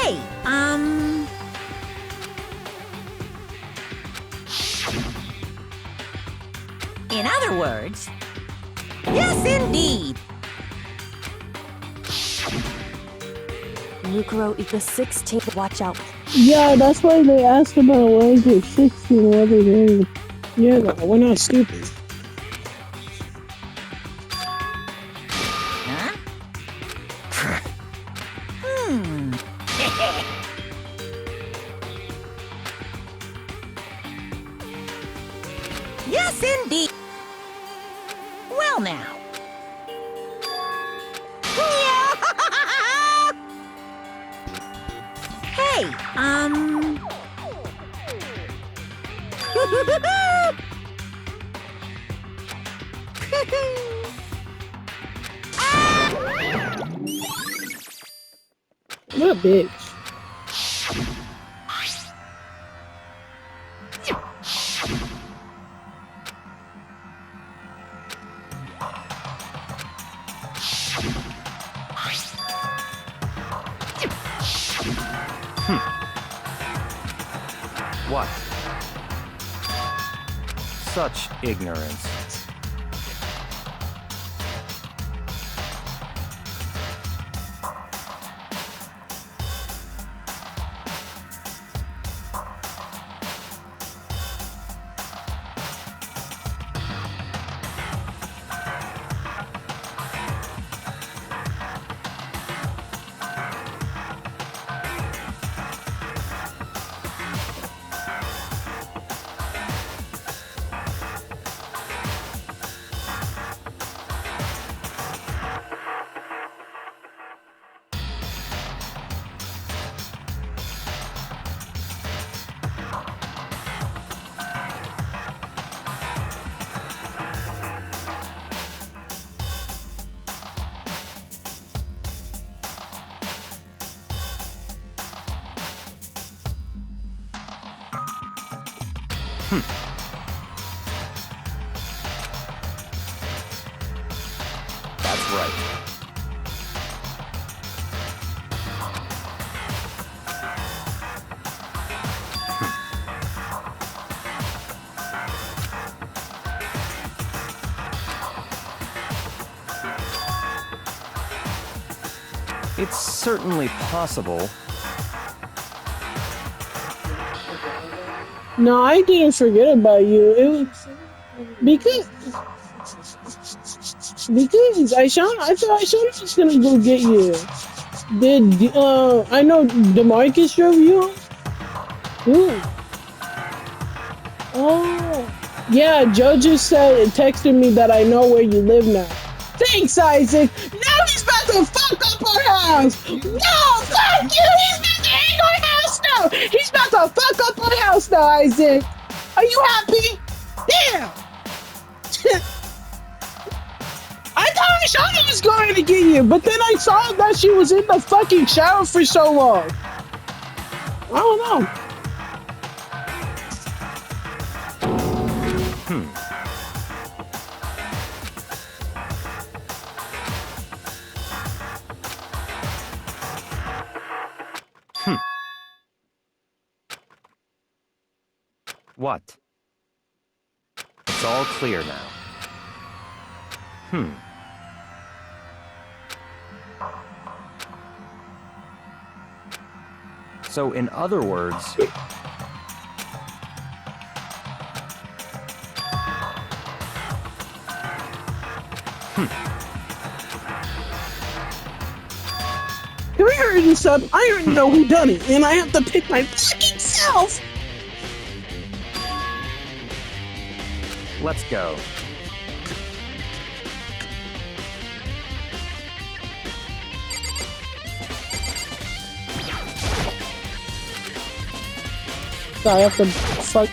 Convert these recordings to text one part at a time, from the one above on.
Hey, in other words, yes, indeed. Mukuro equals 16. Watch out. Yeah, that's why they asked about language 16 the other day. Yeah, no, we're not stupid. Huh? Hmm. Yes, indeed. Well, now. Hey, What a bitch. What? Such ignorance. That's right. It's certainly possible. No, I didn't forget about you. It was because I thought Aishan was gonna go get you. Did I know DeMarcus drove you? Who? Oh, yeah. Joe just texted me that I know where you live now. Thanks, Isaac. Now he's about to fuck up our house. No, fuck you. He's about to hang our house now. He's about to fuck up our house now, Isaac. Are you happy? Damn. I thought Shawnee was going to get you, but then I saw that she was in the fucking shower for so long. I don't know. What? It's all clear now. So, in other words... Can we hurry this up? I already know who done it, and I have to pick my fucking self. Let's go. So I have to fuck.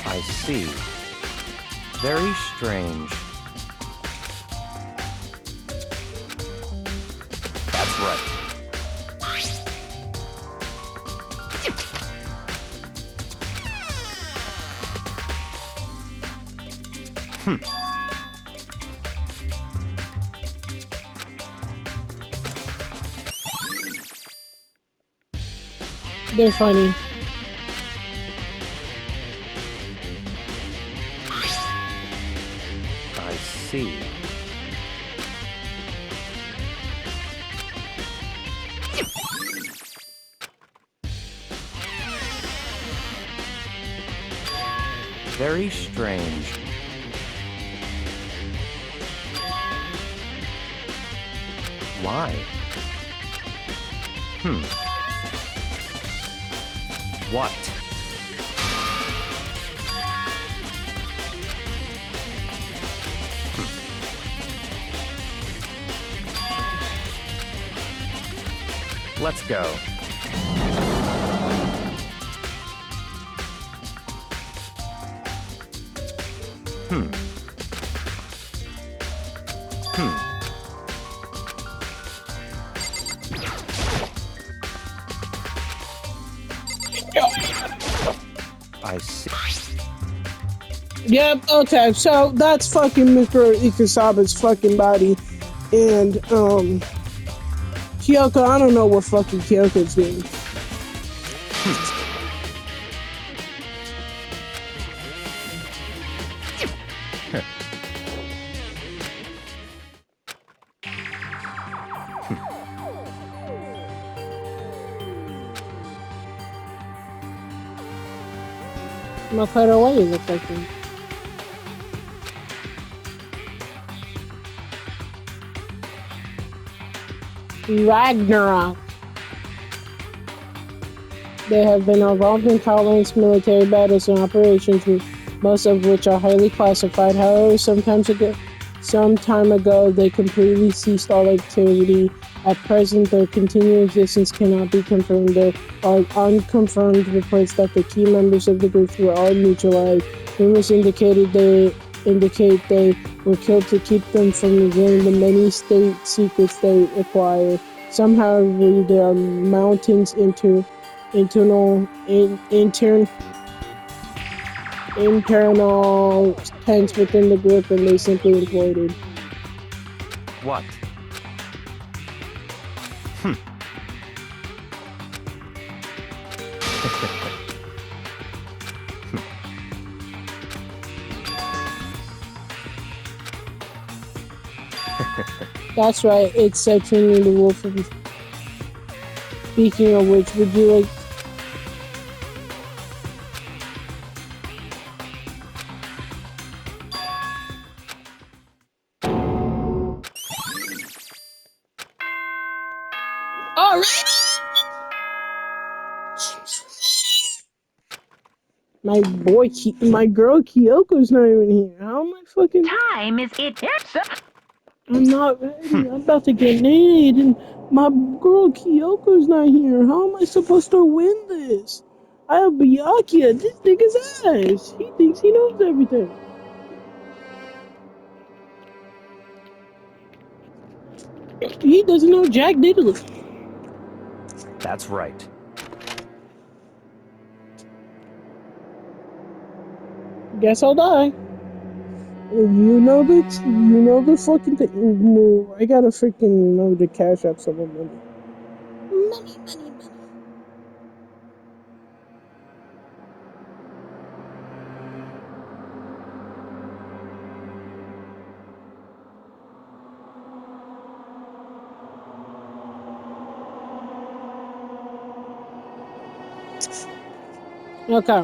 I see. Very strange. That's right. They're funny. I see. Very strange. Why? What? Let's go. I see. Yep, okay, so that's fucking Mr. Ikusaba's fucking body. And, Kyoko, I don't know what fucking Kyoko's doing. No further away, it looks like him. Ragnarok. They have been involved in countless military battles and operations, most of which are highly classified. However, some time ago, they completely ceased all activity. At present, their continued existence cannot be confirmed. There are unconfirmed reports that the key members of the group were all neutralized. Rumors indicate they were killed to keep them from revealing the many state secrets they acquire. Somehow, there are mountains internal tense within the group, and they simply imploded. What? That's right, it's Trini the Wolf. Speaking of which, would you like... Alrighty! My girl Kyoko's not even here. How am I fucking... Time is it. I'm not ready. I'm about to get naked, and my girl Kyoko's not here. How am I supposed to win this? I have Byakuya, this nigga's ass. He thinks he knows everything. He doesn't know Jack Diddley. That's right. Guess I'll die. You know the fucking thing. No, I gotta freaking know the cash app some money. Money. Okay.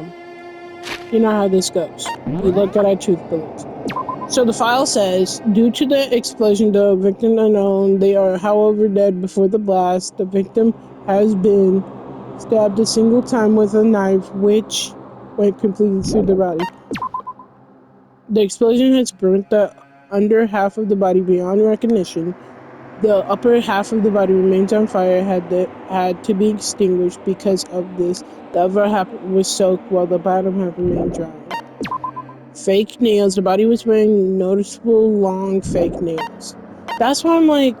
You know how this goes. You look at our truth bullets. So the file says, due to the explosion, the victim unknown, they are however dead before the blast. The victim has been stabbed a single time with a knife, which went completely through the body. The explosion has burnt the under half of the body beyond recognition. The upper half of the body remains on fire, had to be extinguished because of this. The upper half was soaked while the bottom half remained dry. Fake nails. The body was wearing noticeable long fake nails. That's why I'm like,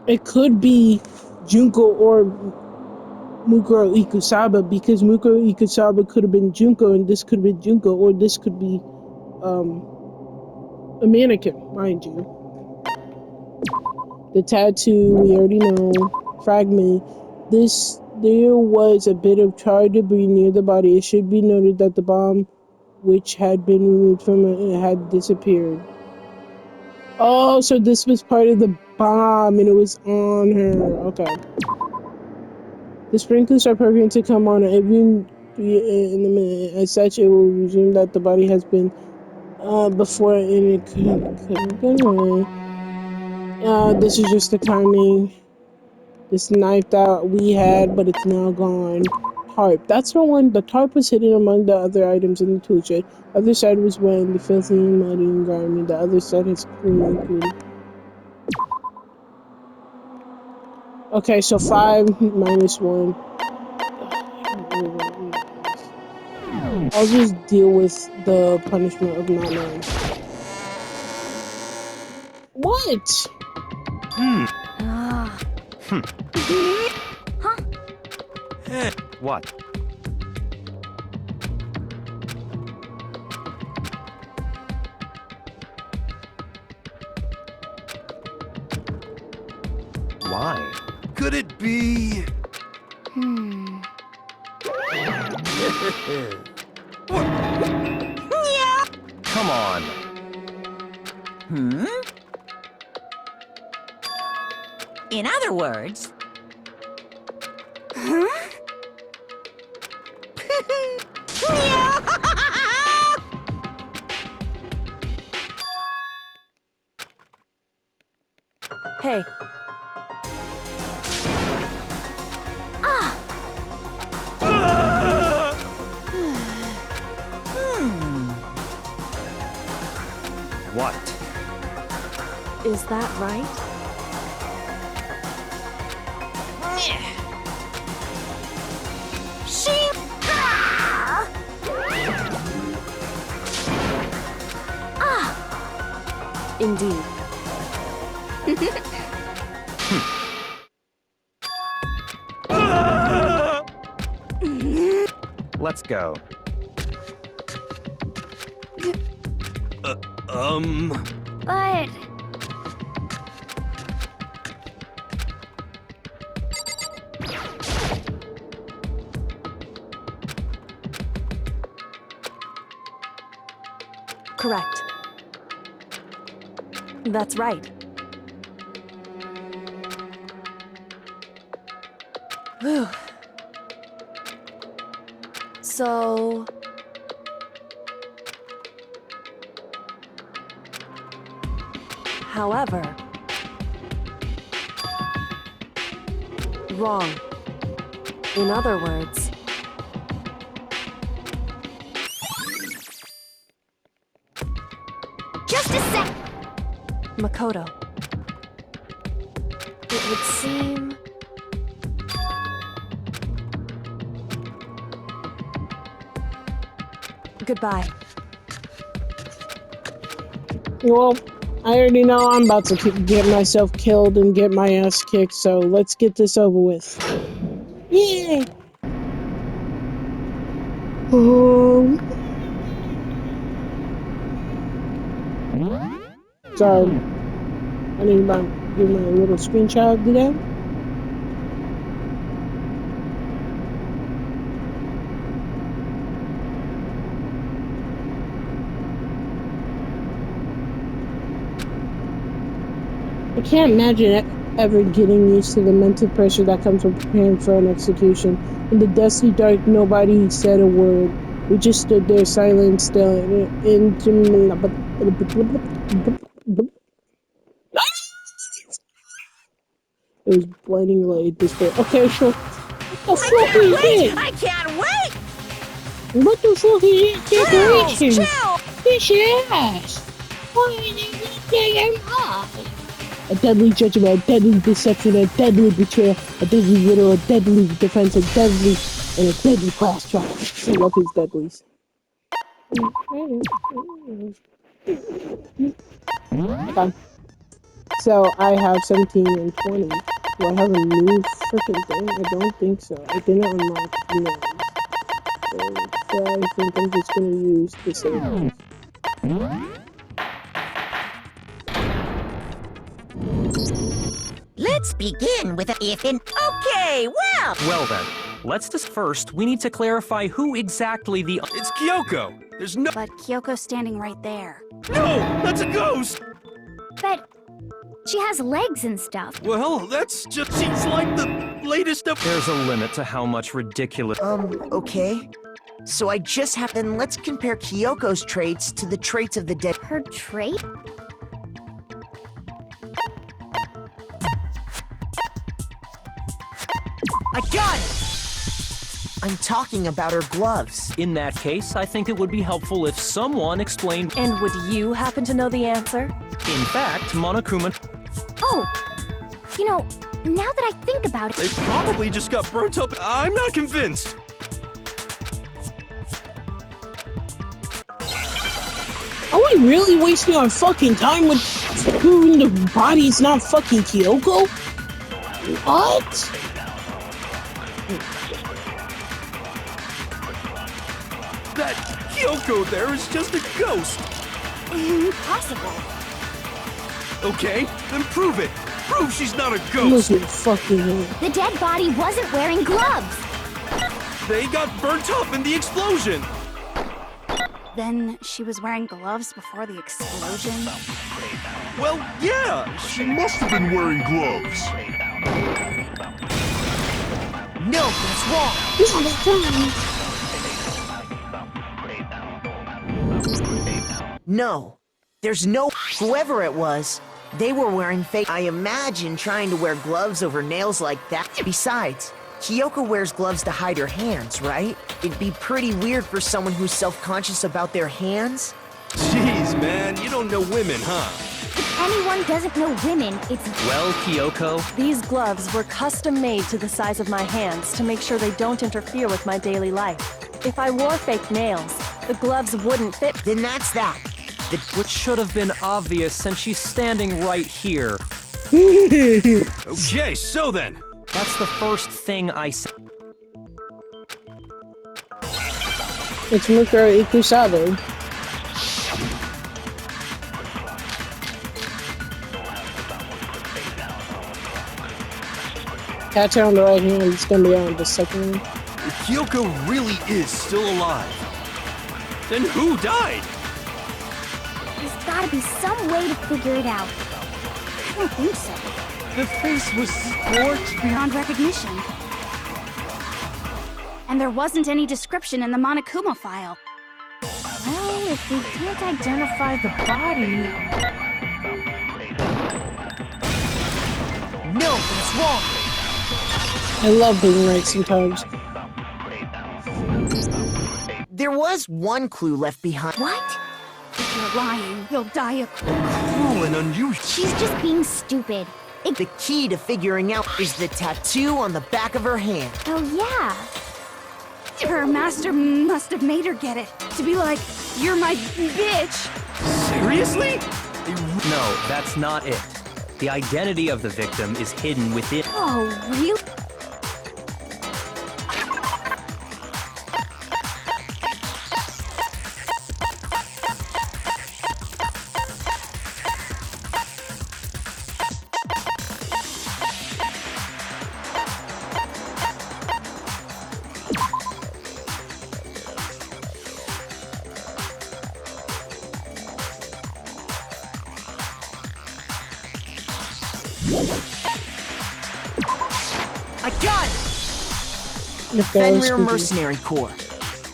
it could be Junko or Mukuro Ikusaba, because Mukuro Ikusaba could have been Junko, and this could have been Junko, or this could be a mannequin, mind you. The tattoo, we already know. Fragment. There was a bit of charred debris near the body. It should be noted that the bomb, which had been removed from it, had disappeared. Oh, so this was part of the bomb and it was on her. Okay. The sprinklers are programmed to come on every in a minute. As such, it will resume that the body has been before and it couldn't get away. This is just the timing. This knife that we had, but it's now gone. Tarp. That's the one. The tarp was hidden among the other items in the tool shed. Other side was wet and filthy and muddy and grimy. The other side is clean and clean. Okay, so 5 minus 1. I'll just deal with the punishment of not knowing. What? What? Why? Could it be? Yeah. Come on. Hmm? In other words... Huh? Hey, What? is that right? Indeed. Let's go. But... Correct. That's right. Whew. So... However... Wrong. In other words... Just a sec! Makoto. It would seem... Goodbye. Well, I already know I'm about to get myself killed and get my ass kicked, so let's get this over with. Yay! Sorry. I need to give my little screenshot of that. I can't imagine ever getting used to the mental pressure that comes with preparing for an execution. In the dusty dark, nobody said a word. We just stood there silent, still. It was blinding light despair. Okay, so what the fuck is it? I can't wait! What the fuck is it? Decoration? Chill! Fish ass! Why are they getting off? A deadly judgment, a deadly deception, a deadly betrayal, a deadly riddle, a deadly defense, a deadly, and a deadly class trial. I love his deadlies. Okay. So I have 17 and 20. Do I have a new freaking thing? I don't think so. I didn't unlock the names. So I think I'm just gonna use the same ones. Let's begin with a if and okay, well. Well then, let's just first, we need to clarify who exactly the... It's Kyoko. There's no. But Kyoko's standing right there. No! That's a ghost! But she has legs and stuff. Well, that's just. She's like the latest of. There's a limit to how much ridiculous... Okay. So I just have. Then let's compare Kyoko's traits to the traits of the dead. Her trait? I got it! I'm talking about her gloves. In that case, I think it would be helpful if someone explained... And would you happen to know the answer? In fact, Monokuma... Oh! You know, now that I think about They it, probably just got burnt up. I'm not convinced. Are we really wasting our fucking time with proving the body's not fucking Kyoko? What? That Kyoko there is just a ghost. impossible. Okay, then prove it. Prove she's not a I must ghost. be fucking wrong. The dead body wasn't wearing gloves. They got burnt up in the explosion. Then she was wearing gloves before the explosion. Well, yeah, she must have been wearing gloves. No, that's wrong. No, there's no. Whoever it was, they were wearing fake. I imagine trying to wear gloves over nails like that. Besides, Kyoko wears gloves to hide her hands, right? It'd be pretty weird for someone who's self-conscious about their hands. Jeez, man, you don't know women, huh? If anyone doesn't know women, it's Well, Kyoko, These gloves were custom made to the size of my hands to make sure they don't interfere with my daily life. If I wore fake nails, the gloves wouldn't fit. Then that's that. which should have been obvious since she's standing right here. Okay, so then. That's the first thing I said. It's Mukuro Ikusado. Catch it on the right hand, it's gonna be on the second one. If Kyoko really is still alive, then who died? There's gotta be some way to figure it out. I don't think so. The face was scorched Beyond recognition. And there wasn't any description in the Monokuma file. Well, if we can't identify the body... No, that's wrong. I love being right sometimes. There was one clue left behind. What? If you're lying, you'll die a... cruel and unusual. She's just being stupid. The key to figuring out is the tattoo on the back of her hand. Oh, yeah. Her master must have made her get it. To be like, you're my bitch. Seriously? No, that's not it. The identity of the victim is hidden within... Oh, really? I got it! If that was Fenrir spooky. Mercenary Corps.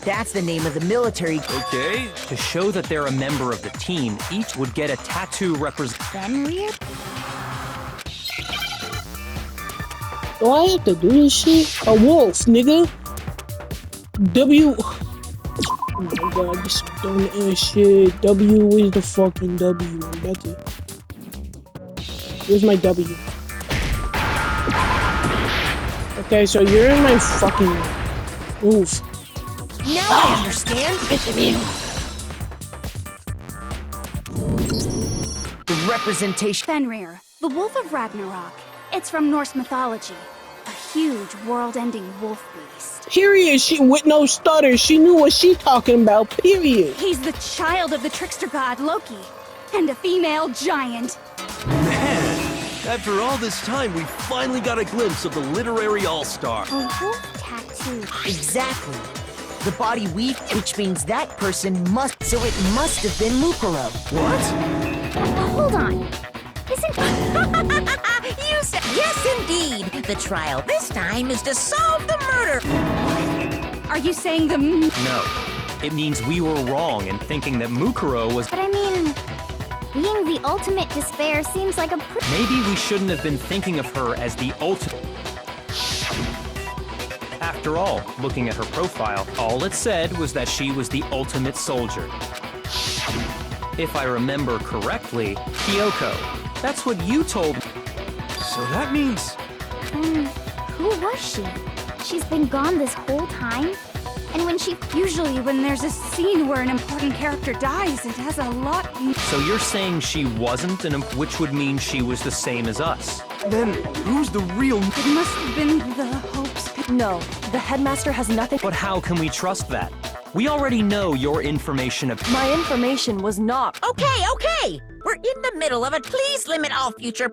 That's the name of the military. Okay, To show that they're a member of the team, each would get a tattoo represent... Fenrir? Do I have to do this shit? A wolf, nigga. W. Oh my god, this dumb ass shit. W is the fucking W. That's it. Where's my W? Okay, so you're in my fucking oof. Now I understand. The representation. Fenrir, the Wolf of Ragnarok. It's from Norse mythology. A huge, world-ending wolf beast. Period. She with no stutter. She knew what she talking about. Period. He's the child of the trickster god Loki, and a female giant. Man, after all this time, we finally got a glimpse of the literary all-star. A wolf tattoo. Exactly. The body weaved, which means that person must. So it must have been Mukuro. What? Hold on. Isn't You said yes, indeed. The trial this time is to solve the murder. Are you saying the No. It means we were wrong in thinking that Mukuro was. But I mean, being the ultimate despair seems like a Maybe we shouldn't have been thinking of her as the ultimate. After all, looking at her profile, all it said was that she was the ultimate soldier. If I remember correctly, Kyoko. That's what you told me. So that means... Who was she? She's been gone this whole time? And usually when there's a scene where an important character dies, it has a lot... So you're saying she wasn't, which would mean she was the same as us. Then, who's the real... It must have been the Hope's... No, the headmaster has nothing. But how can we trust that? We already know your information of... My information was not. Okay. We're in the middle of it. Please limit all future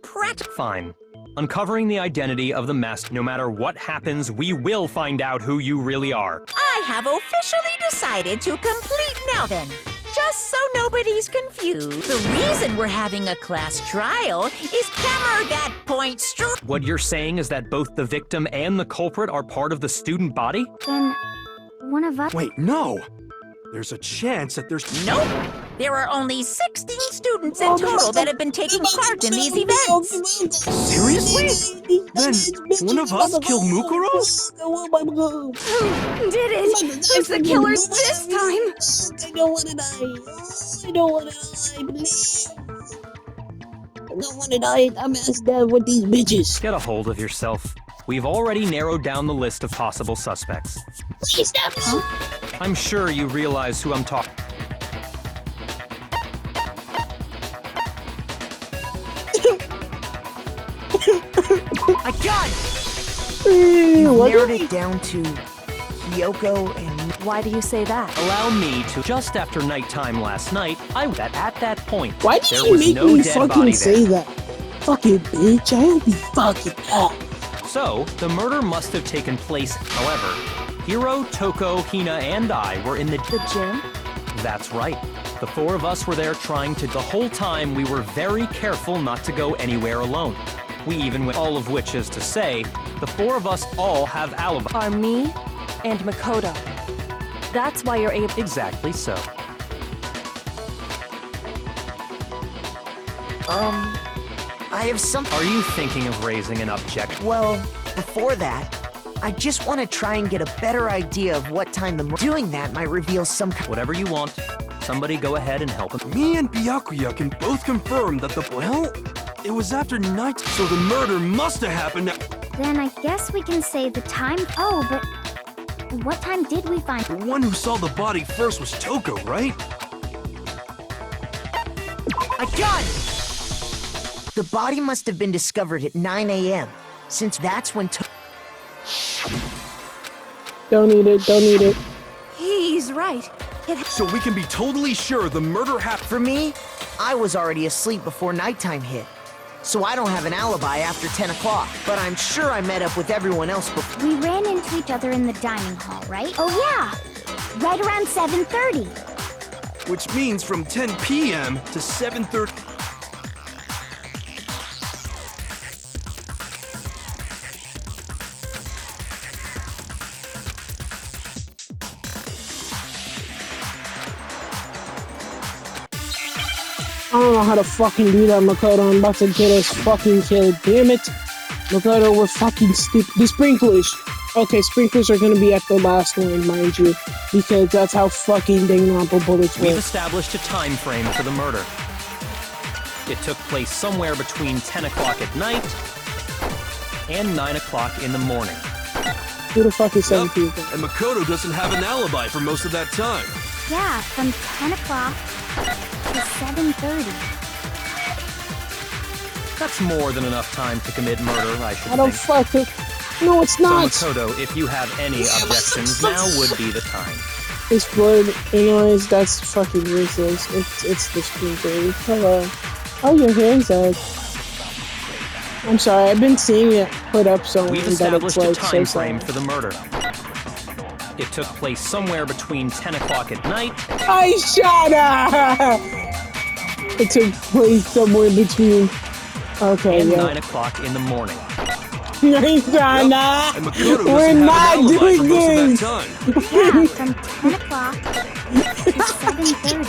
Fine. Uncovering the identity of the master. No matter what happens, we will find out who you really are. I have officially decided to complete now then. Just so nobody's confused. The reason we're having a class trial is hammer that point straight. What you're saying is that both the victim and the culprit are part of the student body? Then one of us... Wait, no! There's a chance that there's... Nope. There are only 16 students in total that have been taking part in these events. Seriously? Then, one of us killed Mukuro? Who did it? It's the killers this time. I don't want to die. I don't want to die, please. I don't want to die. I'm as dead with these bitches. Get a hold of yourself. We've already narrowed down the list of possible suspects. Please stop me. I'm sure you realize who I'm talking. I got it! You What? narrowed it down to Kyoko and... Why do you say that? Allow me to. Just after nighttime last night, at that point, Why did there you was make no me dead fucking body say there. that? Fucking bitch, I hope you fucking up. So, the murder must have taken place. However, Hiro, Toko, Hina, and I were in the gym? That's right. The four of us were there trying to. The whole time, we were very careful not to go anywhere alone. We even went, all of which is to say, the four of us all have alibis. Are me and Makoto. That's why you're able. Exactly so. I have something... Are you thinking of raising an objection? Well, before that, I just want to try and get a better idea of what time the... Doing that might reveal some... Whatever you want. Somebody go ahead and help him. Me and Byakuya can both confirm that the... Well, it was after night, so the murder must have happened... Then I guess we can say the time... Oh, but... What time did we find... The one who saw the body first was Toko, right? I got it! The body must have been discovered at 9 a.m., since that's when... Don't need it. He's right. So we can be totally sure the murder happened... For me, I was already asleep before nighttime hit, so I don't have an alibi after 10 o'clock. But I'm sure I met up with everyone else before... We ran into each other in the dining hall, right? Oh yeah! Right around 7:30. Which means from 10 p.m. to 7:30... I don't know how to fucking do that, Makoto. I'm about to get us fucking killed. Damn it. Makoto, we're fucking stupid. The sprinklers. Okay, sprinklers are gonna be at the last one, mind you. Because that's how fucking Danganronpa bullets We've work. established a time frame for the murder. It took place somewhere between 10 o'clock at night and 9 o'clock in the morning. Who the fuck is 7 Yep. people? And Makoto doesn't have an alibi for most of that time. Yeah, from 10 o'clock to 7:30. That's more than enough time to commit murder, I should I don't think. fuck it. No, it's So not. Makoto, if you have any objections, now would be the time. This blood, anyways, that's fucking useless. It's the screenplay. Hello. Oh, your hands up. I'm sorry, I've been seeing it put up so We've that it's established like a time so frame sad. for the murder. It took place somewhere between 10 o'clock at night I shut up! It took place somewhere between. Okay, and yeah. 9 o'clock in the morning. I shut up! And Makoto We're doesn't not have an alibi doing for most of this! that time. Yeah, from 10 o'clock to 7:30.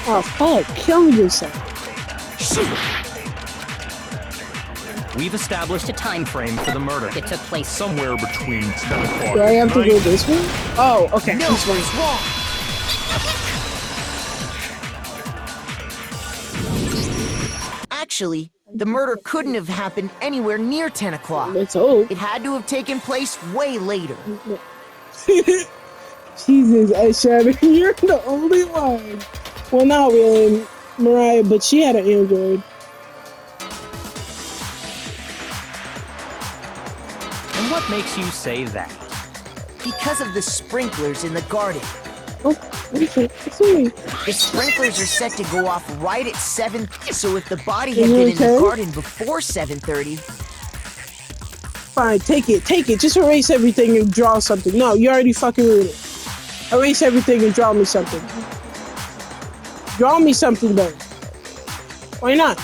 Oh, fuck, kill yourself. We've established a time frame for the murder. It took place somewhere between 10 o'clock Do I have at to night go this way? Oh, okay. No, This way. what's wrong? Actually, the murder couldn't have happened anywhere near 10 o'clock. Let's hope. It had to have taken place way later. Jesus, Aisha, you're the only one. Well, not really, Mariah, but she had an Android. And what makes you say that? Because of the sprinklers in the garden. Oh, okay. Sorry. The sprinklers are set to go off right at 7, so if the body Are had you been in the okay? garden before 7:30, Fine, take it. Just erase everything and draw something. No, you already fucking ruined it. Erase everything and draw me something. Draw me something, then. Why not?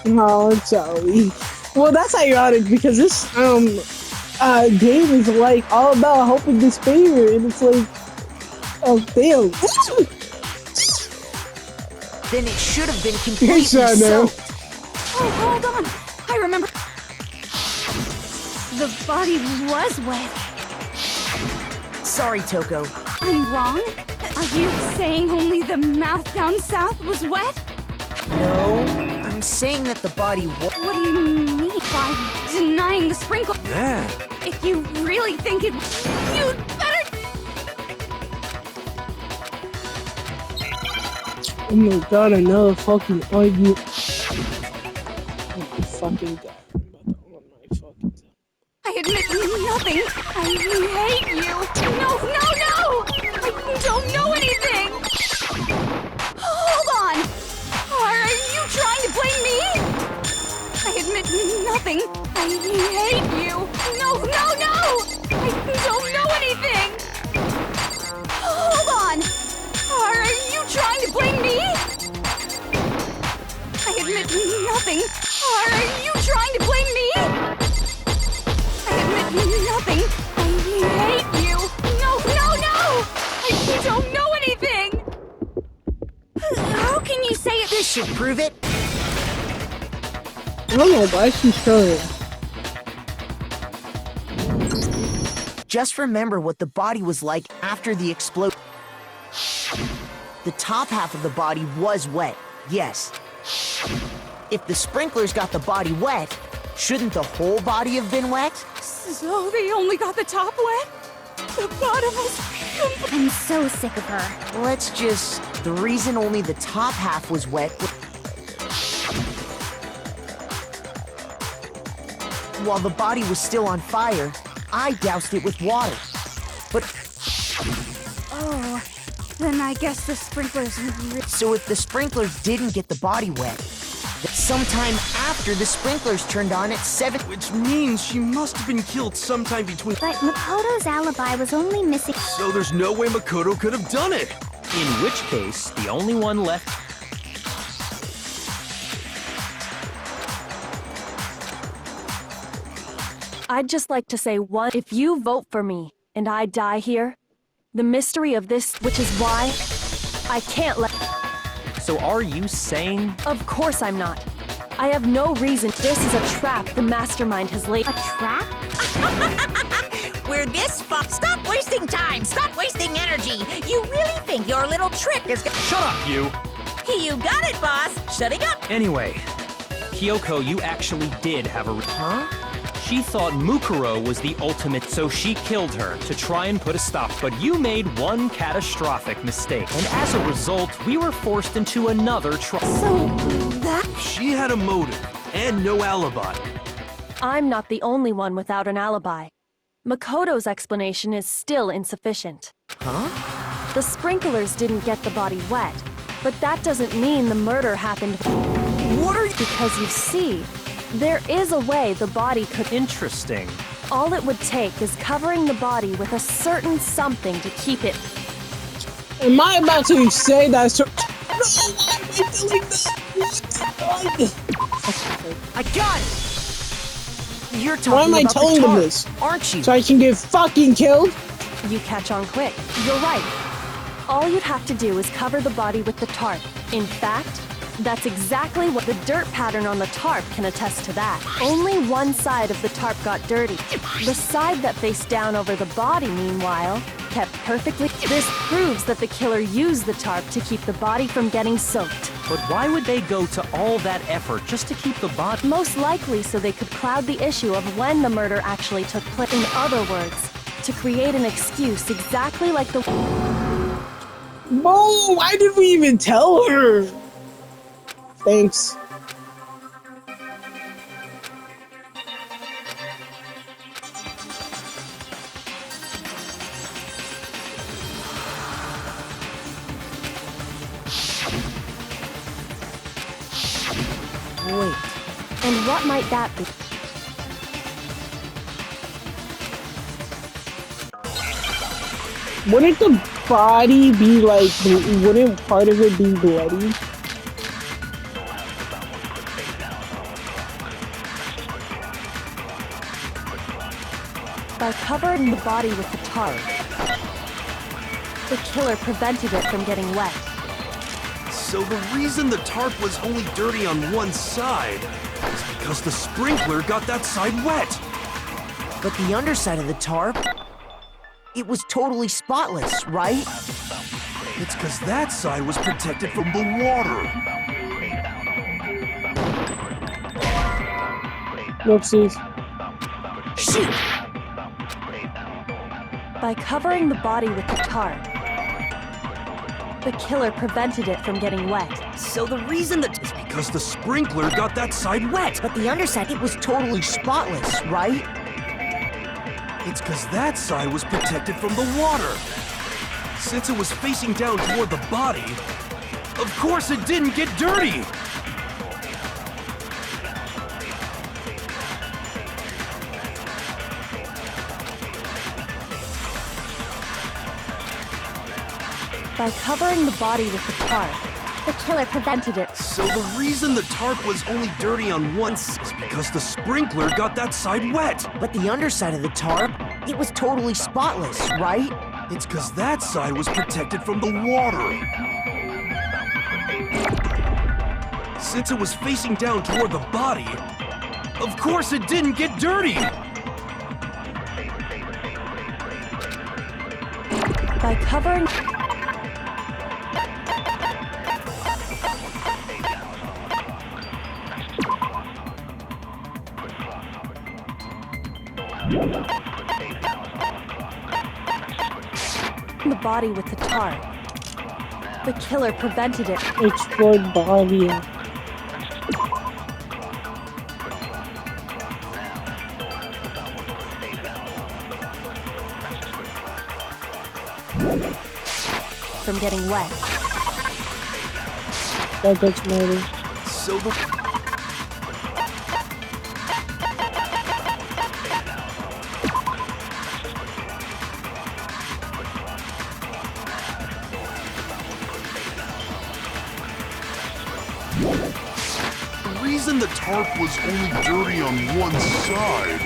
Oh, I'm sorry. Well, that's ironic because this game is like all about hope and despair, and it's like, oh damn. then it should have been completely Shut up. soaked. Oh, hold on. I remember. The body was wet. Sorry, Toko. I'm wrong? Are you saying only the mouth down south was wet? No, I'm saying that the body was. What do you mean by denying the sprinkle? Yeah. If you really think it, you'd better. Oh my god, another fucking argument. Oh my fucking god. I'm about to on my fucking I admit nothing. I hate you. No, no, no! I don't know anything. Hold on. Are you trying to blame me? I admit nothing. I hate you. No, no, no! I don't know anything. Hold on. Are you trying to blame me? I admit nothing. Are you trying to blame me? I admit nothing. I hate you. No, no, no! I don't know anything. How can you say it? This should prove it. I don't know why she's trying. Just remember what the body was like after the explosion. The top half of the body was wet, yes. If the sprinklers got the body wet, shouldn't the whole body have been wet? So they only got the top wet? The bottom was... I'm so sick of her. The reason only the top half was wet. While the body was still on fire, I doused it with water. But Oh, then I guess the sprinklers were... so if the sprinklers didn't get the body wet, sometime after the sprinklers turned on at 7, Which means she must have been killed sometime between. But Makoto's alibi was only missing... So there's no way Makoto could have done it. In which case, the only one left. I'd just like to say one. If you vote for me and I die here, the mystery of this, which is why I can't let. So are you saying? Of course I'm not. I have no reason. This is a trap the mastermind has laid. A trap? We're this far. Stop wasting time. Stop wasting energy. You really think your little trick is gonna... Shut up, you! You got it, boss. Shutting up. Anyway, Kyoko, you actually did have a... huh? She thought Mukuro was the ultimate, so she killed her to try and put a stop. But you made one catastrophic mistake, and as a result, we were forced into another trial. So that... She had a motive and no alibi. I'm not the only one without an alibi. Makoto's explanation is still insufficient. Huh? The sprinklers didn't get the body wet, but that doesn't mean the murder happened. What are you? Because you see, there is a way the body could. Interesting. All it would take is covering the body with a certain something to keep it. Am I about to say that? No, why am I doing that? I got it! You're talking Why am I about telling the them tarp, this? aren't you? So I can get fucking killed? You catch on quick. You're right. All you'd have to do is cover the body with the tarp. In fact, that's exactly what the dirt pattern on the tarp can attest to that. Only one side of the tarp got dirty. The side that faced down over the body, meanwhile, kept perfectly. This proves that the killer used the tarp to keep the body from getting soaked. But why would they go to all that effort just to keep the body? Most likely so they could cloud the issue of when the murder actually took place. In other words, to create an excuse exactly like the. Whoa, why did we even tell her? Thanks. Wait. And what might that be? Wouldn't the body be like, wouldn't part of it be bloody? By covering the body with the tarp, the killer prevented it from getting wet. So the reason the tarp was only dirty on one side is because the sprinkler got that side wet. But the underside of the tarp, it was totally spotless, right? It's because that side was protected from the water. Whoopsies. Shoot! By covering the body with the tarp, the killer prevented it from getting wet. So the reason that... It's because the sprinkler got that side wet. But the underside, it was totally spotless, right? It's because that side was protected from the water. Since it was facing down toward the body, of course it didn't get dirty. By covering the body with the tarp, the killer prevented it. So the reason the tarp was only dirty on one side is because the sprinkler got that side wet. But the underside of the tarp, it was totally spotless, right? It's because that side was protected from the water. Since it was facing down toward the body, of course it didn't get dirty. By covering... the body with the tarp, the killer prevented it. Explored body. From getting wet. That gets murdered. So the... The reason the tarp was only dirty on one side.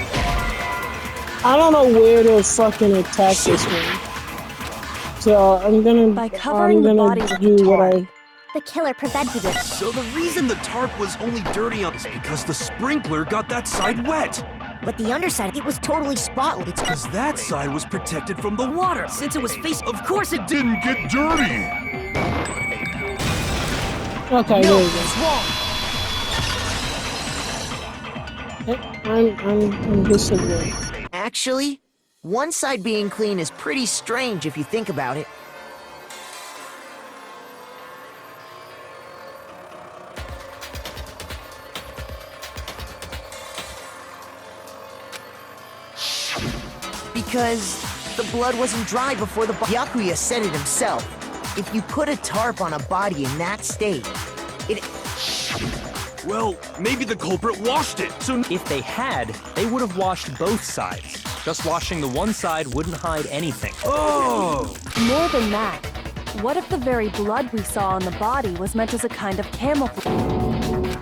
I don't know where to fucking attack this one. So I'm gonna do what I. The killer prevented it. So the reason the tarp was only dirty on is because the sprinkler got that side wet. But the underside, it was totally spotless. It's because that side was protected from the water. Since it was facing... Of course it didn't get dirty. Okay, No, there you it's wrong. go. I'm disagreeing. Actually, one side being clean is pretty strange if you think about it. Because the blood wasn't dry before the Byakuya said it himself. If you put a tarp on a body in that state, it... Well, maybe the culprit washed it, so... If they had, they would have washed both sides. Just washing the one side wouldn't hide anything. Oh! More than that, what if the very blood we saw on the body was meant as a kind of camouflage?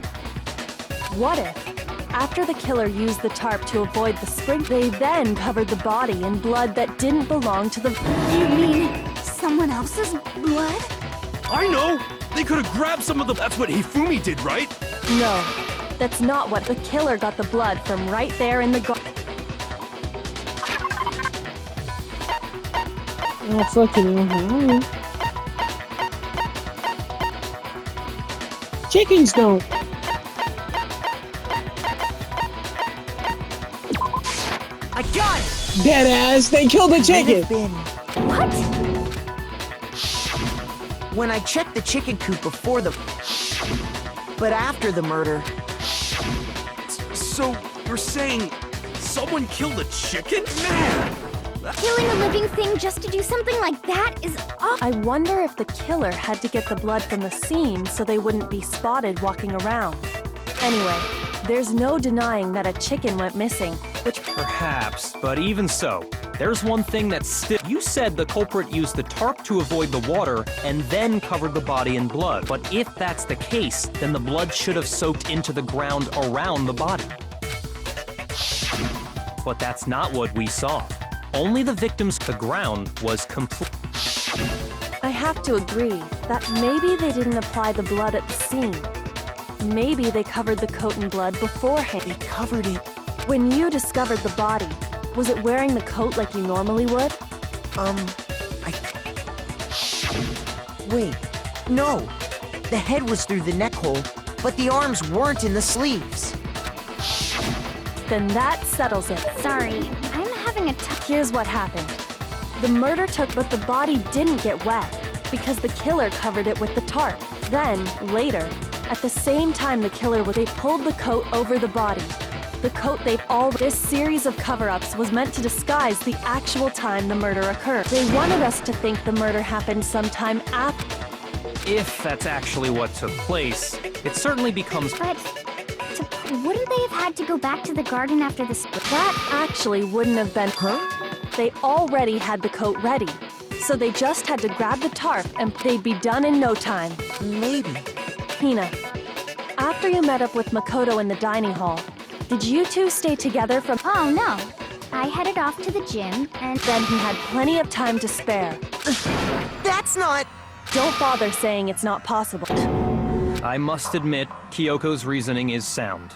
What if, after the killer used the tarp to avoid the spring, they then covered the body in blood that didn't belong to the... You mean someone else's blood? I know! They could have grabbed some of the... That's what Hifumi did, right? No, that's not what the killer got the blood from right there in the garden. Oh, fucking hell. Chickens don't. I got it! Dead ass, they killed the Might chicken. have been... What? When I checked the chicken coop before the... But after the murder, So, you're saying someone killed a chicken? Man! Killing a living thing just to do something like that is awful. I wonder if the killer had to get the blood from the scene so they wouldn't be spotted walking around. Anyway, there's no denying that a chicken went missing, which... Perhaps, but even so, there's one thing that's still... You said the culprit used the tarp to avoid the water and then covered the body in blood. But if that's the case, then the blood should have soaked into the ground around the body. But that's not what we saw. Only the victim's ground was complete. I have to agree that maybe they didn't apply the blood at the scene. Maybe they covered the coat in blood beforehand. they covered it. When you discovered the body, was it wearing the coat like you normally would? Wait, no. The head was through the neck hole, but the arms weren't in the sleeves. Then that settles it. Sorry, I'm having a tough... Here's what happened. The murder took, but the body didn't get wet because the killer covered it with the tarp. Then, later, at the same time the killer they pulled the coat over the body. The coat they've all... This series of cover-ups was meant to disguise the actual time the murder occurred. They wanted us to think the murder happened sometime after. If that's actually what took place, it certainly becomes... Wouldn't they have had to go back to the garden after the split? That actually wouldn't have been... They already had the coat ready, so they just had to grab the tarp and they'd be done in no time. Maybe. Hina, after you met up with Makoto in the dining hall, did you two stay together from... Oh, no. I headed off to the gym, and... Then he had plenty of time to spare. That's not... Don't bother saying it's not possible. I must admit, Kyoko's reasoning is sound.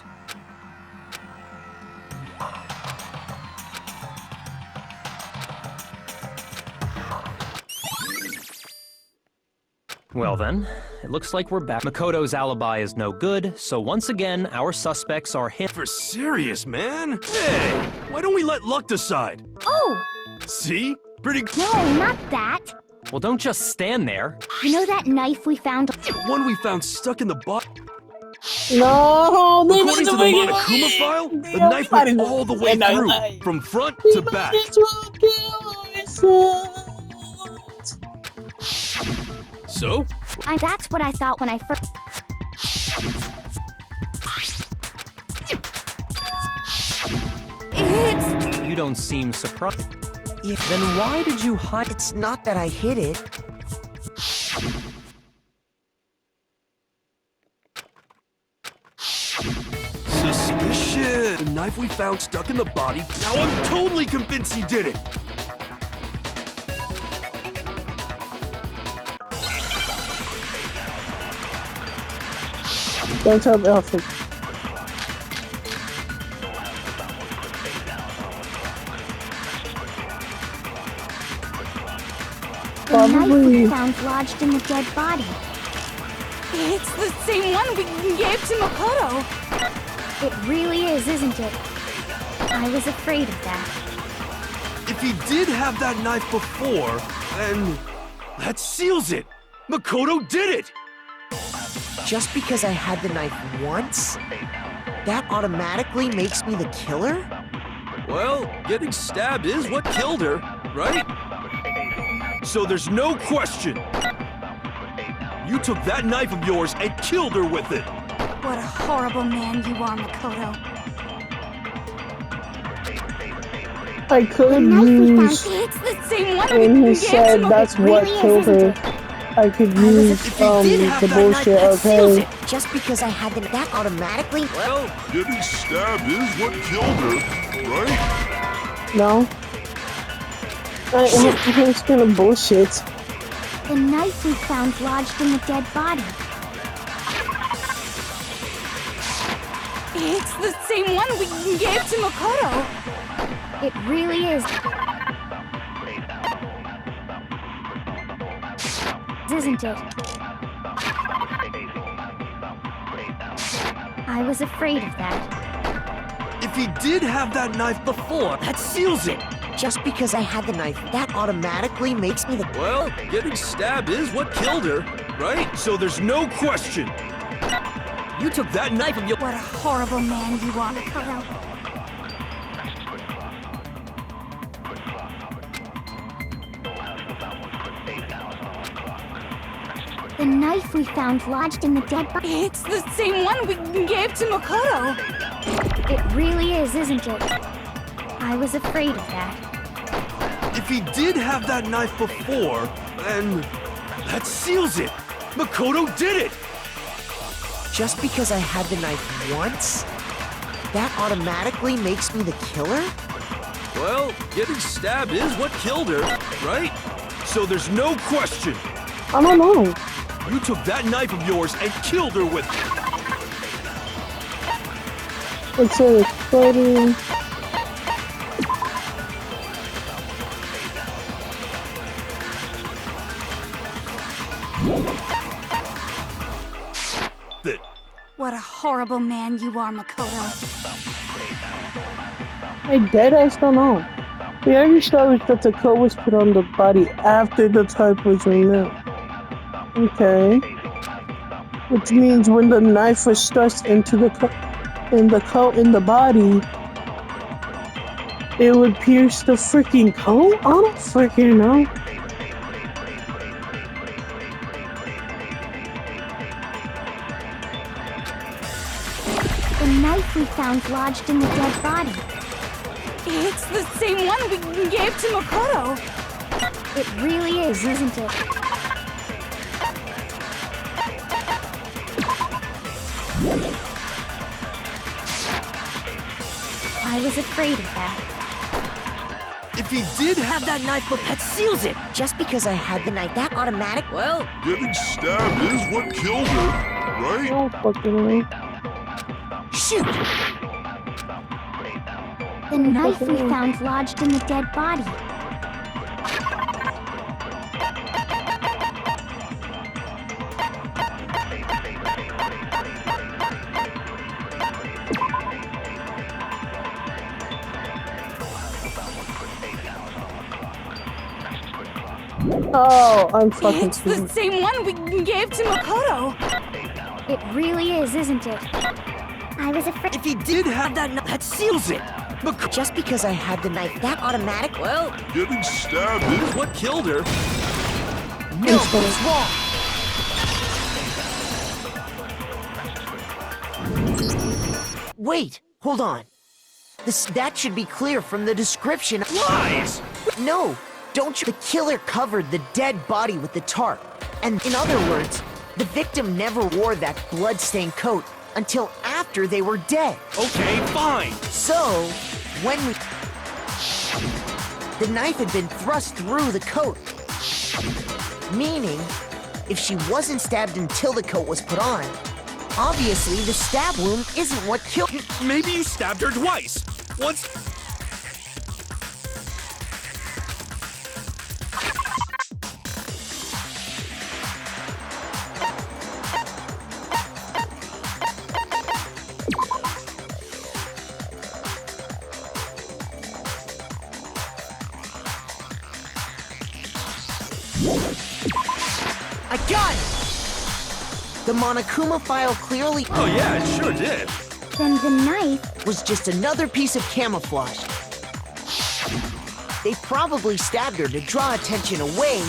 Well then, it looks like we're back. Makoto's alibi is no good, so once again, our suspects are him. For serious, man? Hey, why don't we let luck decide? Oh! See? Pretty... No, not that! Well, don't just stand there. You know that knife we found? The one we found stuck in the bot... No, they According to the make it Monokuma worse. file, the They knife might went as well all the way say no through, lie. from front We to might back. as well kill ourselves. So? That's what I thought when I first... It's... You don't seem surprised. Yeah, Then why did you hide? it's not that I hid it. Suspicious! The knife we found stuck in the body, now I'm totally convinced he did it! Don't tell me. Oh, fuck. The knife Probably. we found lodged in the dead body. It's the same one we gave to Makoto. It really is, isn't it? I was afraid of that. If he did have that knife before, then that seals it! Makoto did it! Just because I had the knife once, that automatically makes me the killer? Well, getting stabbed is what killed her, right? So there's no question. You took that knife of yours and killed her with it. What a horrible man you are, Makoto. I could The knife we found, use it's the same one when we he gave said to that's Makoto. what Really killed is, isn't her. it? I could use If he did have the that knife, bullshit. that seals Okay. it. Just because I had that automatically. Well, Getting stabbed is what killed her, right? No. I'm just gonna bullshit. The knife we found lodged in the dead body. It's the same one we gave to Makoto. It really is. Isn't it? I was afraid of that. if he did have that knife before, that seals it. Just because I had the knife, that automatically makes me the. Well, getting stabbed is what killed her, right? So there's no question. You took that knife of your. What a horrible man you are, Makoto. The knife we found lodged in the dead body. It's the same one we gave to Makoto. It really is, isn't it? I was afraid of that. If he did have that knife before, then that seals it. Makoto did it. Just because I had the knife once, that automatically makes me the killer? Well, getting stabbed is what killed her, right? So there's no question. I don't know. You took that knife of yours and killed her with it. It's exploding. That What a horrible man you are, Makoto. I deadass don't know. We already established that the coat was put on the body after the type was removed. Okay. Which means when the knife was thrust into the coat in the body, it would pierce the freaking coat? I don't freaking know. The knife we found lodged in the dead body. It's the same one we gave to Makoto. It really is, isn't it? I was afraid of that. if he did have that knife, that seals it. Just because I had the knife, that automatic. Well, Getting stabbed is what killed her, I right? don't fucking know. Shoot! The knife we found lodged in the dead body. Oh, I'm fucking It's the stupid. same one we gave to Makoto. It really is, isn't it? I was afraid. if he did have that knife, that seals it. Just because I had the knife, that automatic. Well, Getting stabbed is what killed her. No, what's wrong? Wait, hold on. That should be clear from the description. Lies! No, don't you? The killer covered the dead body with the tarp. And in other words, the victim never wore that blood-stained coat until after they were dead. Okay, fine. So, when we... The knife had been thrust through the coat. Meaning, if she wasn't stabbed until the coat was put on, obviously the stab wound isn't what killed... Maybe you stabbed her twice. Once. I got it! The Monokuma file clearly Oh yeah, it sure did. Then the knife. was just another piece of camouflage. They probably stabbed her to draw attention away.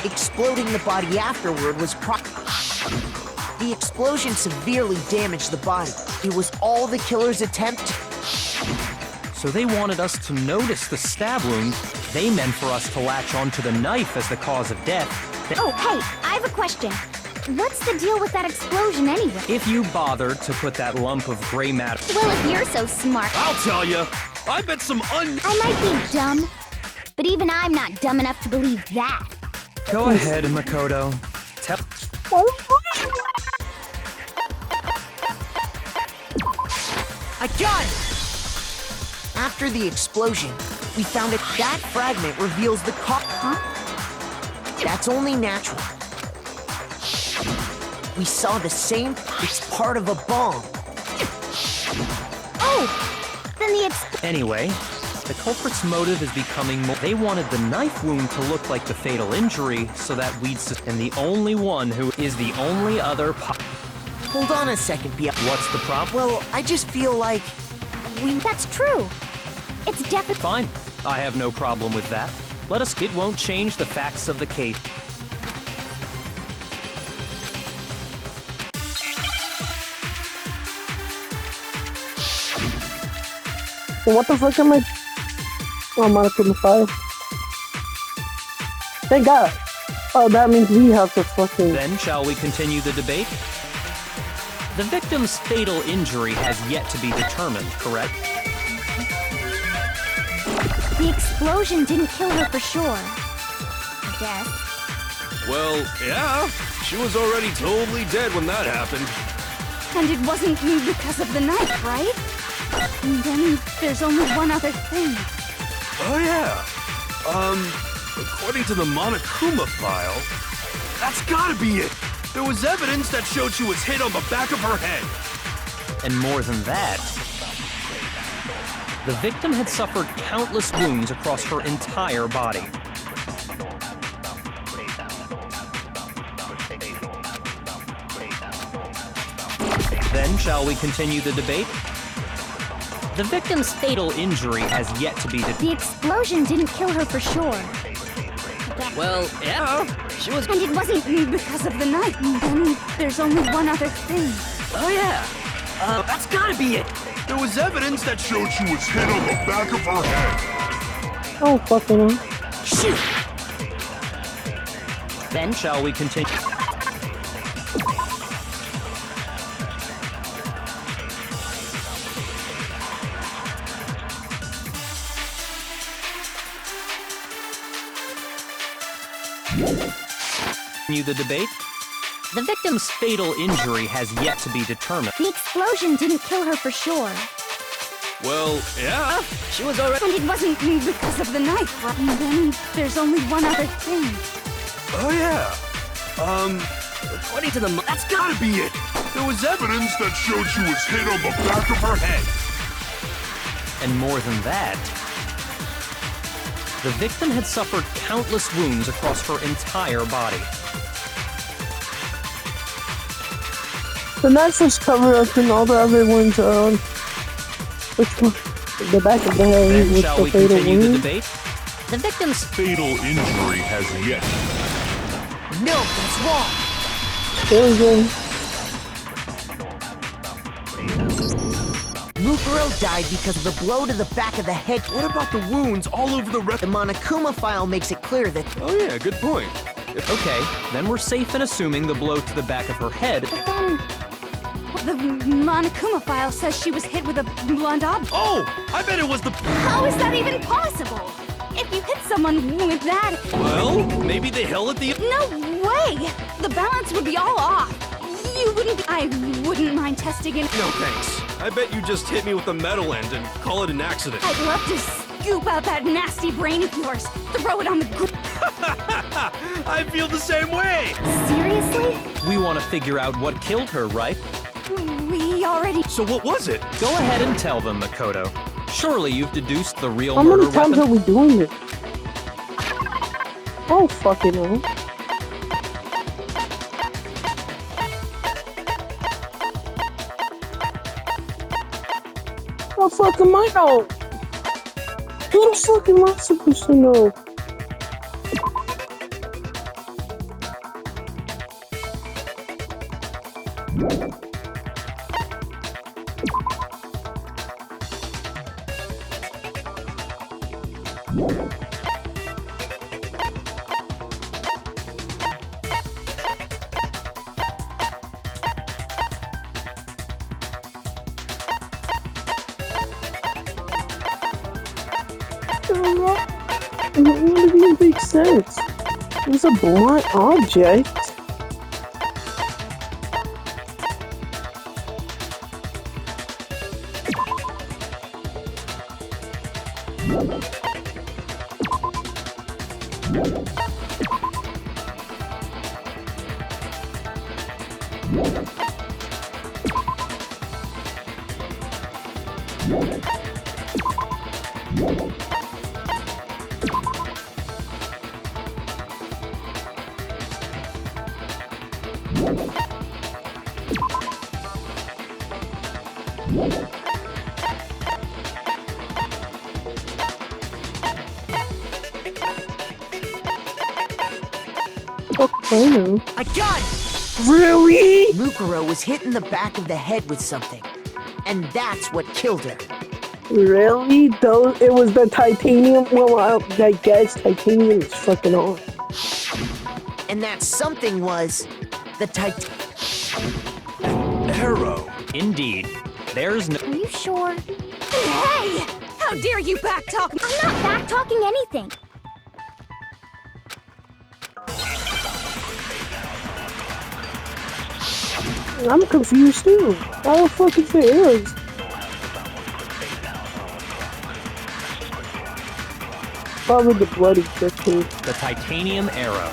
Exploding the body afterward was The explosion severely damaged the body. It was all the killer's attempt. So they wanted us to notice the stab wound. They meant for us to latch onto the knife as the cause of death. Oh, hey, I have a question. What's the deal with that explosion anyway? If you bothered to put that lump of gray matter... Well, if you're so smart... I'll tell you. I bet some I might be dumb, but even I'm not dumb enough to believe that. Go ahead, Makoto. Tell... I got it! After the explosion, we found it. That fragment reveals the Huh? That's only natural. We saw the same. It's part of a bomb. Oh! Then the Anyway, the culprit's motive is becoming more... They wanted the knife wound to look like the fatal injury so that we'd... And the only one who is the only other... Hold on a second, Pia. What's the problem? Well, I just feel like... That's true. It's definitely... Fine. I have no problem with that. Let us... It won't change the facts of the case. So what the fuck am I? Oh, I'm on the 5. Thank God. Oh, that means we have to fucking... Then, shall we continue the debate? The victim's fatal injury has yet to be determined, correct? The explosion didn't kill her for sure. I guess. Well, yeah. She was already totally dead when that happened. And it wasn't because of the knife, right? And then there's only one other thing. Oh, yeah. According to the Monokuma file, that's gotta be it. There was evidence that showed she was hit on the back of her head. And more than that, the victim had suffered countless wounds across her entire body. Then, shall we continue the debate? The victim's fatal injury has yet to be The explosion didn't kill her for sure. Well, yeah, she was... And it wasn't because of the knife. And then there's only one other thing. Oh, yeah. That's gotta be it. There was evidence that showed she was hit on the back of her head. Oh, fucking hell. Shoot! Then, shall we continue? The debate? The victim's fatal injury has yet to be determined. The explosion didn't kill her for sure. Well, yeah. She was already... And it wasn't because of the knife. And then there's only one other thing. Oh, yeah. According to the... That's gotta be it. There was evidence that showed she was hit on the back of her head. And more than that, the victim had suffered countless wounds across her entire body. The knife was covered up and all the other ones are on. Which one? The back of the head Then with shall the we fatal continue the wound. debate? The victim's Fatal injury has yet. No, that's wrong. There we go. Mukuro died because of the blow to the back of the head. What about the wounds all over the rest? The Monokuma file makes it clear that... Oh, yeah, good point. Okay, then we're safe in assuming the blow to the back of her head. But then... The Monokuma file says she was hit with a blunt object. Oh, I bet it was the... How is that even possible? If you hit someone with that... Well, maybe they held at the... No way! The balance would be all off. You wouldn't... I wouldn't mind testing it. No, thanks. I bet you just hit me with a metal end and call it an accident. I'd love to scoop out that nasty brain of yours, throw it on the ground. I feel the same way! Seriously? We want to figure out what killed her, right? We already... So what was it? Go ahead and tell them, Makoto. Surely you've deduced the real How murder many times weapon? are we doing it? Oh, fucking hell. How fuck am I know? How the fuck am I supposed to know? None of these make sense. It's a blunt object. Oh, I got it! really? Mukuro was hit in the back of the head with something, and that's what killed her. Really? Though it was the titanium. Well, I guess titanium is fucking on. And that something was the Arrow. Indeed. There's no. Are you sure? Hey! How dare you backtalk? I'm not back-talking anything. I'm confused too. How the fuck is the arrows? Probably the bloody crystal. The titanium arrow.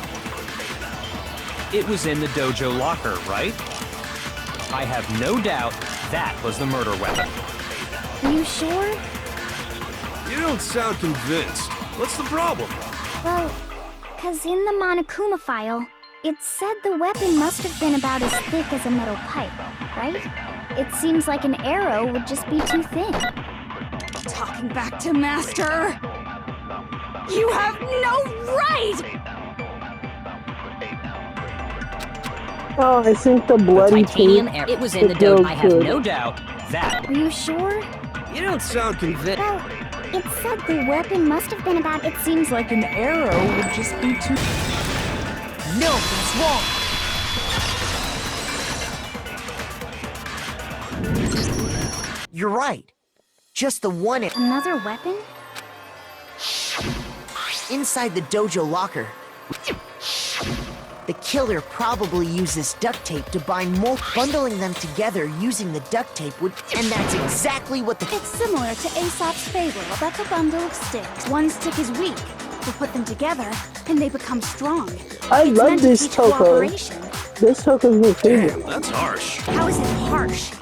It was in the dojo locker, right? I have no doubt that was the murder weapon. Are you sure? You don't sound convinced. What's the problem? Well, 'cause in the Monokuma file, it said the weapon must have been about as thick as a metal pipe, right? It seems like an arrow would just be too thin. Talking back to Master! You have no right! Oh, I think the bloody titanium tape. arrow. It was in the dojo. dojo. I have no doubt that. Are you sure? You don't sound convinced. Well, it said the weapon must have been about. It seems like an arrow would just be too. No, that's wrong. You're right. Just the one Another weapon? inside the dojo locker. The killer probably uses duct tape to bind more, bundling them together using the duct tape would, and that's exactly what the. It's similar to Aesop's fable about the bundle of sticks. One stick is weak. We put them together, and they become strong. I It's love meant to this teach Toko. cooperation. This Toko's my favorite. Damn, that's harsh. How is it harsh?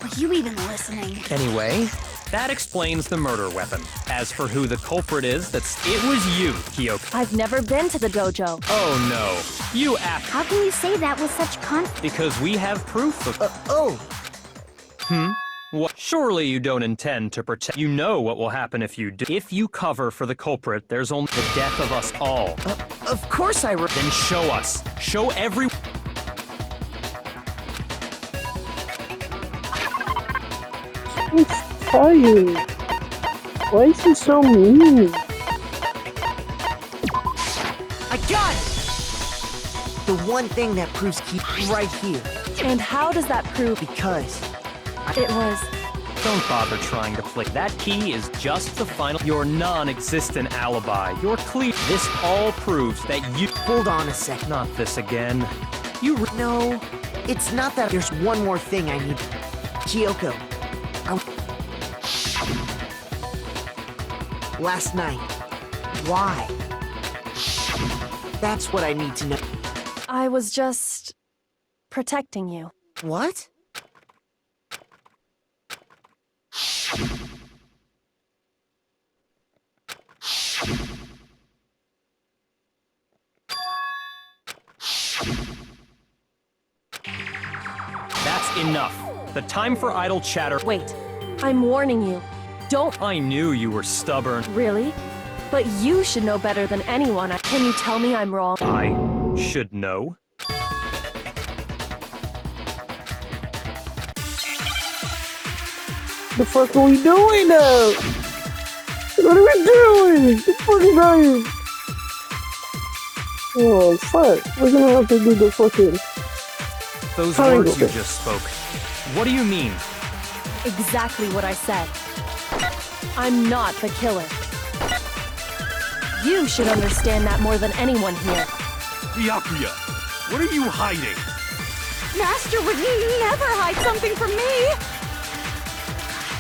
Are you even listening? Anyway, that explains the murder weapon. As for who the culprit is, it was you, Kyoko. I've never been to the dojo. Oh no. You act How can you say that with such confidence? because we have proof of. Oh, What? Surely you don't intend to protect. You know what will happen if you do. If you cover for the culprit, there's only the death of us all. of course I. Then show us. Show every. I'm tired. Why is he so mean? I got it. The one thing that proves key right here, And how does that prove because it was? Don't bother trying to play. That key is just the final. Your non-existent alibi. You're clear. This all proves that you. hold on a sec. Not this again. No, it's not that. There's one more thing I need. Kyoko, last night. Why? That's what I need to know. I was just protecting you. What? That's enough. The time for idle chatter. Wait, I'm warning you. Don't. I knew you were stubborn. Really? But you should know better than anyone. Can you tell me I'm wrong? I should know. The fuck are we doing now? What are we doing? The fucking guy. Oh fuck! We're gonna have to do the fucking. Those triangle words you thing. just spoke. What do you mean? Exactly what I said. I'm not the killer. You should understand that more than anyone here. Byakuya, what are you hiding? Master would never hide something from me!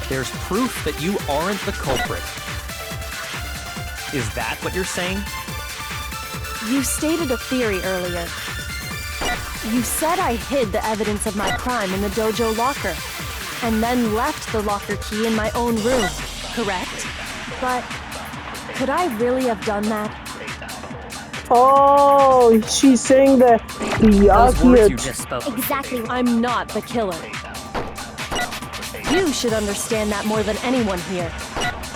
There's proof that you aren't the culprit. Is that what you're saying? You stated a theory earlier. You said I hid the evidence of my crime in the dojo locker, and then left the locker key in my own room, correct? But could I really have done that? Oh, she's saying that Those words you Byakuya. just spoke. Exactly. I'm not the killer. You should understand that more than anyone here.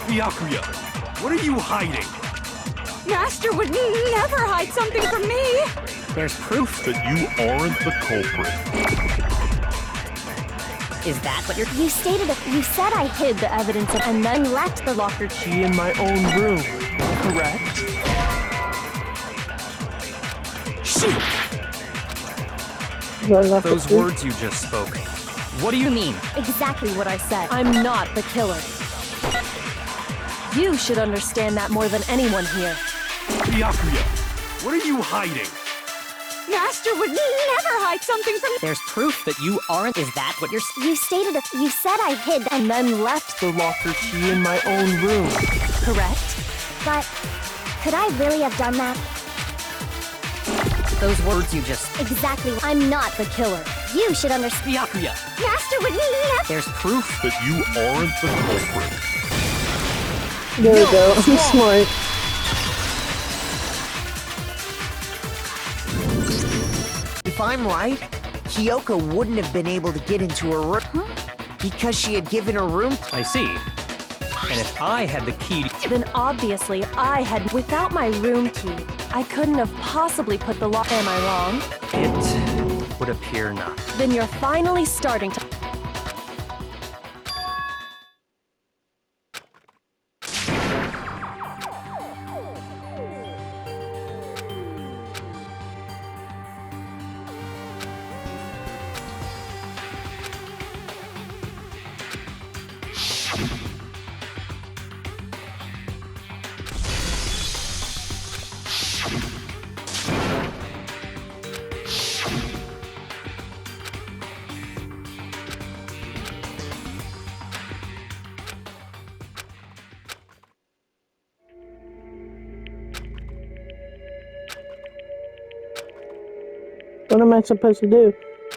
Byakuya, what are you hiding? Master would never hide something from me! There's proof. That you aren't the culprit. Is that what you're... You said I hid the evidence of, and then left the locker key. Key in my own room, correct? Those words you just spoke. What do you mean? Exactly what I said. I'm not the killer. You should understand that more than anyone here. Byakuya, what are you hiding? Master would never hide something from me! There's proof that you aren't... Is that what you're... You said I hid, And then left the locker key in my own room, correct? but could I really have done that? Those words you just... Exactly. I'm not the killer. You should understand. Byakuya, Master would never. there's proof... That you aren't the culprit. There we go. I'm smart. If I'm right, Kyoko wouldn't have been able to get into her room because she had given her room. I see. And if I had the key to... Then obviously I had... Without my room key, I couldn't have possibly put the lock... Am I wrong? It would appear not. Then you're finally starting to... What am I supposed to do?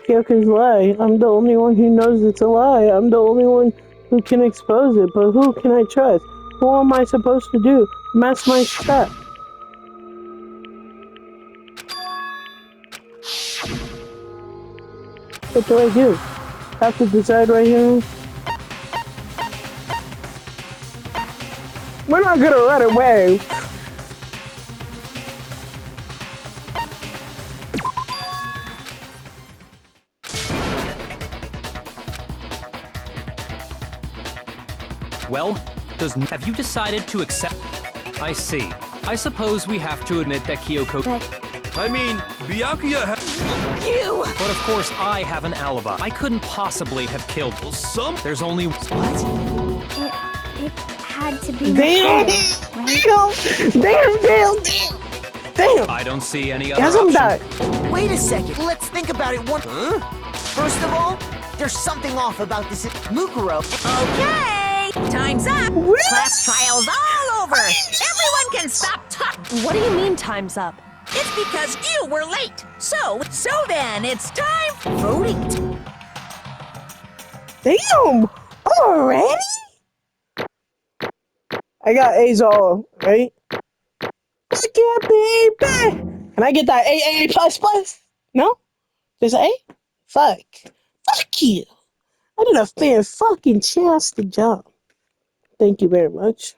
Kyoko's lie. I'm the only one who knows it's a lie. I'm the only one who can expose it. But who can I trust? What am I supposed to do? Mess my step. What do I do? Have to decide right here. We're not gonna run away. Well, have you decided to accept... I see. I suppose we have to admit that Kyoko... I mean, Byakuya You! But of course, I have an alibi. I couldn't possibly have killed... some... There's only... What? It had to be. Damn! Damn! I don't see any other Yes, I'm option. back. Wait a second. Let's think about it one. First of all, there's something off about this Mukuro. Okay! Time's up! What? Class trial's all over! Everyone can stop talking! What do you mean time's up? It's because you were late! So then, it's time for voting! Damn! Already? I got A's all, right? Fuck yeah, baby! Can I get that A plus plus? No? Just A? Fuck. Fuck you! I did a fair fucking chance to jump. Thank you very much.